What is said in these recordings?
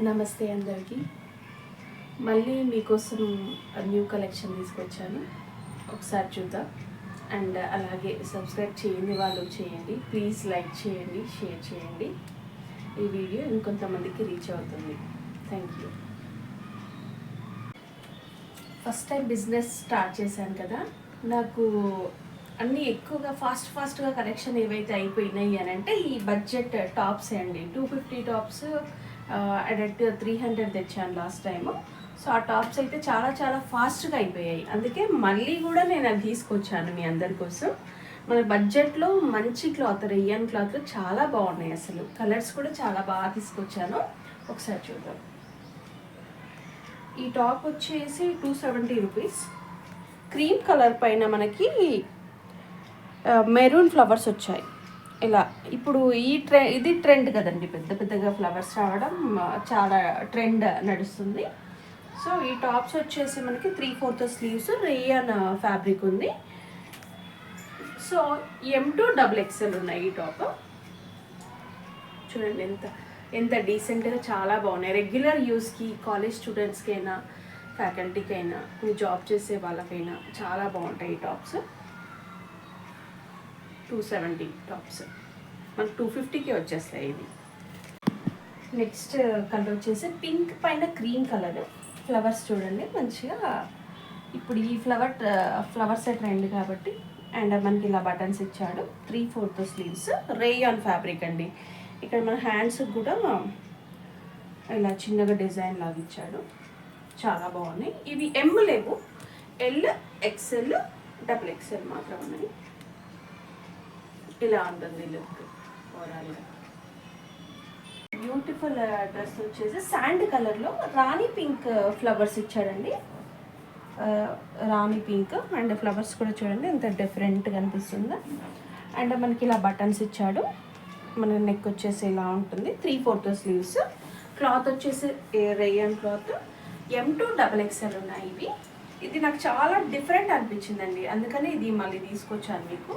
నమస్తే అందరికీ. మళ్ళీ మీకోసం న్యూ కలెక్షన్ తీసుకొచ్చాను. ఒకసారి చూద్దాం. అండ్ అలాగే సబ్స్క్రైబ్ చేయని వాళ్ళు చేయండి. ప్లీజ్ లైక్ చేయండి, షేర్ చేయండి. ఈ వీడియో ఇంకొంతమందికి రీచ్ అవుతుంది. Thank you. First time business start చేశాను కదా, నాకు అన్నీ ఎక్కువగా ఫాస్ట్గా కలెక్షన్ ఏవైతే అయిపోయినాయి అని అంటే ఈ బడ్జెట్ టాప్స్ అండి. 250 టాప్స్ అడెక్ట్ 300 తెచ్చాను లాస్ట్ టైము. సో ఆ టాప్స్ అయితే చాలా ఫాస్ట్గా అయిపోయాయి. అందుకే మళ్ళీ కూడా నేను అది తీసుకొచ్చాను మీ అందరి కోసం. మన బడ్జెట్లో మంచి క్లాత్, రేయన్ క్లాత్ చాలా బాగున్నాయి. అసలు కలర్స్ కూడా చాలా బాగా తీసుకొచ్చాను. ఒకసారి చూద్దాం. ఈ టాప్ వచ్చేసి 270 రూపీస్. క్రీమ్ కలర్ పైన మనకి మెరూన్ ఫ్లవర్స్ వచ్చాయి ఇలా. ఇప్పుడు ఇది ట్రెండ్ కదండి, పెద్దగా ఫ్లవర్స్ రావడం చాలా ట్రెండ్ నడుస్తుంది. సో ఈ టాప్స్ వచ్చేసి మనకి 3/4 స్లీవ్స్, రేయన్ ఫ్యాబ్రిక్ ఉంది. సో M2 XXL ఉన్నాయి ఈ టాప్. చూడండి ఎంత డీసెంట్గా, చాలా బాగున్నాయి. రెగ్యులర్ యూస్కి, కాలేజ్ స్టూడెంట్స్కి అయినా, ఫ్యాకల్టీకి అయినా, జాబ్ చేసే వాళ్ళకైనా చాలా బాగుంటాయి ఈ టాప్స్. 270 టాప్స్ మనకు 250కి వచ్చేస్తాయి ఇవి. నెక్స్ట్ కలర్ వచ్చేసి పింక్ పైన క్రీమ్ కలర్. ఫ్లవర్స్ చూడండి మంచిగా. ఇప్పుడు ఈ ఫ్లవర్స్ ట్రెండ్ కాబట్టి. అండ్ మనకి ఇలా బటన్స్ ఇచ్చాడు. 3/4 స్లీవ్స్, రేయాన్ ఫ్యాబ్రిక్ అండి. ఇక్కడ మన హ్యాండ్స్ కూడా ఇలా చిన్నగా డిజైన్ లాగా ఇచ్చాడు. చాలా బాగున్నాయి. ఇవి M లేవు, L, XL, XXL మాత్రం ఉన్నాయి. ఇలా ఉంటుంది లుక్ ఓవరాల్గా. బ్యూటిఫుల్ డ్రెస్ వచ్చేసి శాండ్ కలర్లో రాణి పింక్ ఫ్లవర్స్ ఇచ్చాడండి. రాణి పింక్ అండ్ ఫ్లవర్స్ కూడా చూడండి ఎంత డిఫరెంట్గా అనిపిస్తుందో. అండ్ మనకి ఇలా బటన్స్ ఇచ్చాడు. మన నెక్ వచ్చేసి ఇలా ఉంటుంది. 3/4 స్లీవ్స్. క్లాత్ వచ్చేసి రేయన్ క్లాత్. M2 XXL ఉన్నాయి ఇవి. ఇది నాకు చాలా డిఫరెంట్ అనిపించిందండి, అందుకని ఇది మళ్ళీ తీసుకొచ్చాను మీకు.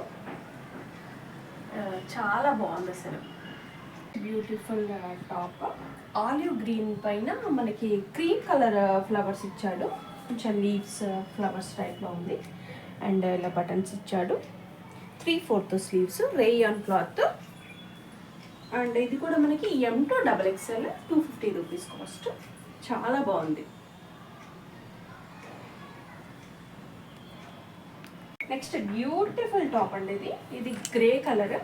చాలా బాగుంది అసలు. Beautiful top. ఆలివ్ గ్రీన్ పైన మనకి క్రీమ్ కలర్ ఫ్లవర్స్ ఇచ్చాడు. కొంచెం లీవ్స్ ఫ్లవర్స్ టైప్లో ఉంది. అండ్ ఇలా బటన్స్ ఇచ్చాడు. 3/4 స్లీవ్స్, రేయాన్ క్లాత్. అండ్ ఇది కూడా మనకి M2 XXL, 250 రూపీస్ కాస్ట్. చాలా బాగుంది. నెక్స్ట్ బ్యూటిఫుల్ టాప్ అండి. ఇది గ్రే కలర్.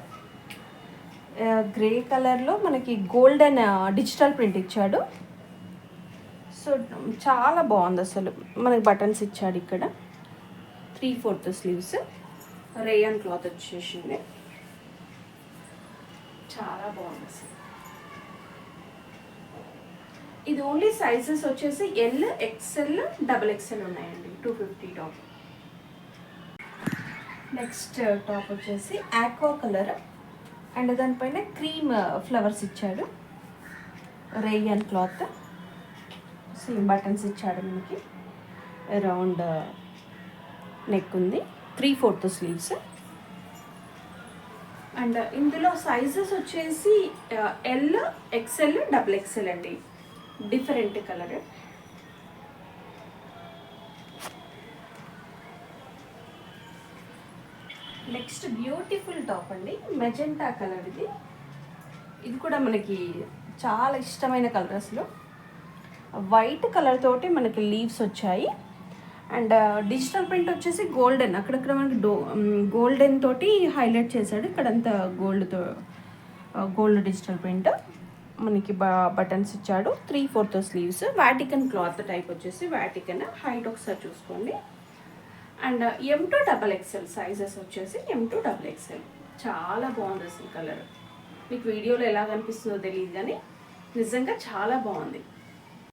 గ్రే కలర్లో మనకి గోల్డెన్ డిజిటల్ ప్రింట్ ఇచ్చాడు. సో చాలా బాగుంది అసలు. మనకి బటన్స్ ఇచ్చాడు ఇక్కడ. 3/4 స్లీవ్స్, రేయన్ క్లాత్ వచ్చేసింది. చాలా బాగుంది అసలు. ఇది ఓన్లీ సైజెస్ వచ్చేసి L, XL, XXL ఉన్నాయండి. 250 టాప్. నెక్స్ట్ టాప్ వచ్చేసి ఆక్వా కలర్ అండ్ దానిపైన క్రీమ్ ఫ్లవర్స్ ఇచ్చాడు. Rayon cloth. సేమ్ బటన్స్ ఇచ్చాడు మనకి. రౌండ్ నెక్ ఉంది. 3/4 స్లీవ్స్. అండ్ ఇందులో సైజెస్ వచ్చేసి L, XL, XXL అండి. Different colour. Next beautiful top అండి. మెజెంటా కలర్ ఇది కూడా మనకి చాలా ఇష్టమైన కలర్ అసలు. వైట్ కలర్ తోటి మనకి లీవ్స్ వచ్చాయి. అండ్ డిజిటల్ ప్రింట్ వచ్చేసి గోల్డెన్. అక్కడక్కడ మనకి గోల్డెన్ తోటి హైలైట్ చేశాడు. ఇక్కడంతా గోల్డ్ డిజిటల్ ప్రింట్. మనకి బటన్స్ ఇచ్చాడు. 3/4 స్లీవ్స్. వాటికన్ క్లాత్ టైప్ వచ్చేసి వాటికన్. హైట్ ఒకసారి చూసుకోండి. అండ్ M2 XXL సైజెస్ వచ్చేసి M2 XXL. చాలా బాగుంది అసలు కలర్. మీకు వీడియోలో ఎలా కనిపిస్తుందో తెలియదు కానీ నిజంగా చాలా బాగుంది.